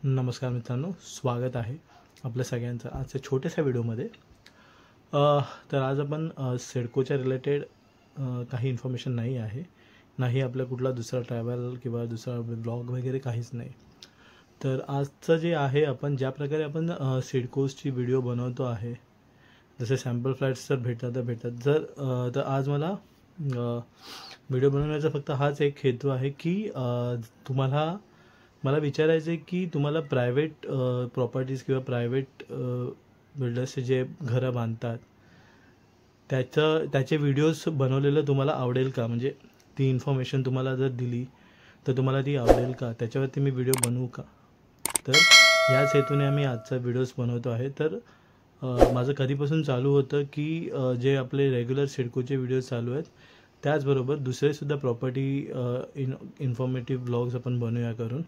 नमस्कार मित्रांनो, स्वागत आहे आपल्या सगळ्यांचं आजच्या छोट्याशा व्हिडिओमध्ये। तर आज आपण सिडकोच्या रिलेटेड काही इन्फॉर्मेशन नाही आहे, नाही आपला कुठला दुसरा ट्रॅव्हल किंवा दुसरा ब्लॉग वगैरे काहीच नाही। तर आजचं जे आहे, आपण ज्या प्रकारे आपण सिडकोची व्हिडिओ बनवतो आहे, जसे सॅम्पल फ्लॅट्स तर भेटतात तर आज मला व्हिडिओ बनवण्याचा फक्त हाच एक हेतू आहे की मला विचारायचं आहे की तुम्हाला प्रायव्हेट प्रॉपर्टीज किंवा प्रायव्हेट बिल्डर्सचे जे घरं बांधतात त्याचे व्हिडिओज बनवलेलं तुम्हाला आवडेल का? म्हणजे ती इन्फॉर्मेशन तुम्हाला जर दिली तर तुम्हाला ती आवडेल का? त्याच्यावरती मी व्हिडिओ बनवू का? तर याच हेतूने आम्ही आजचा व्हिडिओज बनवतो आहे। तर माझं कधीपासून चालू होतं की जे आपले रेग्युलर सिडकोचे व्हिडिओज चालू आहेत त्याचबरोबर दुसरेसुद्धा प्रॉपर्टी इन्फॉर्मेटिव्ह ब्लॉग्स आपण बनवूया करून,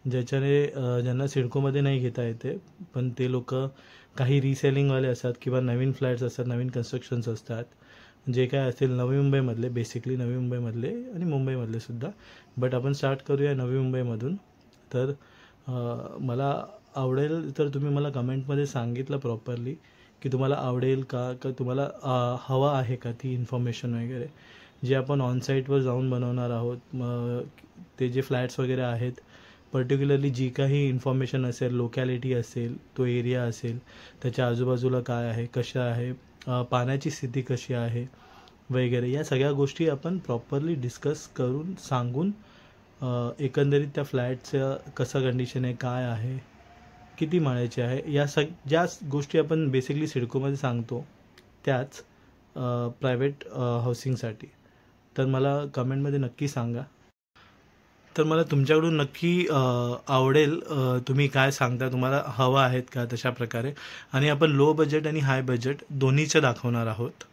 ज्याच्याने ज्यांना सिडकोमध्ये नाही घेता येते पण ते लोक काही रिसेलिंगवाले असतात किंवा नवीन फ्लॅट्स असतात, नवीन कन्स्ट्रक्शन्स असतात, जे काय असेल नवी मुंबईमधले, बेसिकली नवी मुंबईमधले आणि मुंबईमधले सुद्धा, बट आपण स्टार्ट करूया नवी मुंबईमधून। तर मला आवडेल तर तुम्ही मला कमेंटमध्ये सांगितलं प्रॉपरली की तुम्हाला आवडेल का तुम्हाला हवा आहे का ती इन्फॉर्मेशन वगैरे, जे आपण ऑनसाईटवर जाऊन बनवणार आहोत। ते जे फ्लॅट्स वगैरे आहेत, पर्टिक्युलरली जी काही इन्फॉर्मेशन असेल, लोकॅलिटी असेल, तो एरिया असेल, त्याच्या आजूबाजूला काय आहे, कशा आहे, पाण्याची स्थिती कशी आहे वगैरे, या सगळ्या गोष्टी आपण प्रॉपरली डिस्कस करून सांगून एकंदरीत त्या फ्लॅटचं कसं कंडिशन आहे, काय आहे, किती माळ्याचे आहे, या ज्या गोष्टी आपण बेसिकली सिडकोमध्ये सांगतो त्याच प्रायव्हेट हाऊसिंगसाठी। तर मला कमेंटमध्ये नक्की सांगा। तर मला तुमच्याकडून नक्की आवडेल तुम्ही काय सांगता, तुम्हाला हवं आहेत का तशा प्रकारे। आणि आपण लो बजेट आणि हाय बजेट दोन्हीचं दाखवणार आहोत।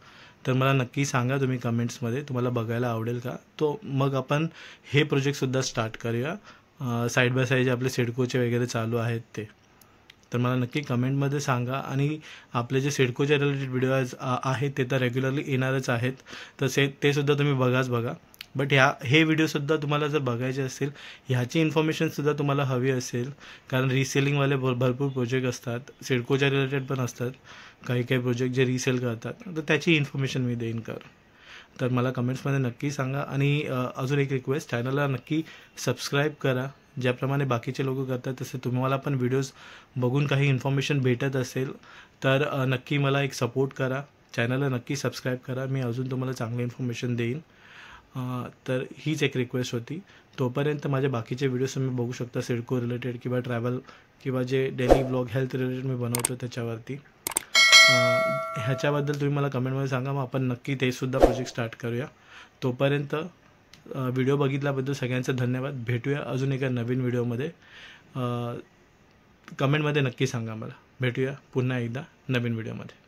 तर मला नक्की सांगा तुम्ही कमेंट्समध्ये तुम्हाला बघायला आवडेल का, तो मग आपण हे प्रोजेक्टसुद्धा स्टार्ट करूया साईड बाय साईड जे आपले सिडकोचे वगैरे चालू आहेत ते। तर मला नक्की कमेंटमध्ये सांगा। आणि आपले जे सिडकोच्या रिलेटेड व्हिडिओज आहेत ते तर रेग्युलरली येणारच आहेत, तर ते सुद्धा तुम्ही बघा। बट हे व्हिडिओसुद्धा तुम्हाला जर बघायचे असतील, ह्याची इन्फॉर्मेशनसुद्धा तुम्हाला हवी असेल, कारण रिसेलिंगवाले भरपूर प्रोजेक्ट असतात, सिडकोच्या रिलेटेड पण असतात काही प्रोजेक्ट जे रिसेल करतात, तर त्याची इन्फॉर्मेशन मी देईन तर मला कमेंट्समध्ये नक्की सांगा। आणि अजून एक रिक्वेस्ट, चॅनलला नक्की सबस्क्राईब करा, ज्याप्रमाणे बाकीचे लोक करतात तसे तुम्हाला पण व्हिडिओज बघून काही इन्फॉर्मेशन भेटत असेल तर नक्की मला एक सपोर्ट करा, चॅनलला नक्की सबस्क्राईब करा, मी अजून तुम्हाला चांगली इन्फॉर्मेशन देईन। तर हीच एक रिक्वेस्ट होती। तोपर्यंत माझे बाकीचे व्हिडिओज तुम्ही बघू शकता, सिडको रिलेटेड किंवा ट्रॅव्हल किंवा जे डेली ब्लॉग हेल्थ रिलेटेड मी बनवतो त्याच्यावरती। ह्याच्याबद्दल तुम्ही मला कमेंटमध्ये सांगा, मग आपण नक्की ते सुद्धा प्रोजेक्ट स्टार्ट करूया। तोपर्यंत व्हिडिओ बघितल्याबद्दल सगळ्यांचं धन्यवाद। भेटूया अजून एका नवीन व्हिडिओमध्ये। कमेंटमध्ये नक्की सांगा मला, भेटूया पुन्हा एकदा नवीन व्हिडिओमध्ये।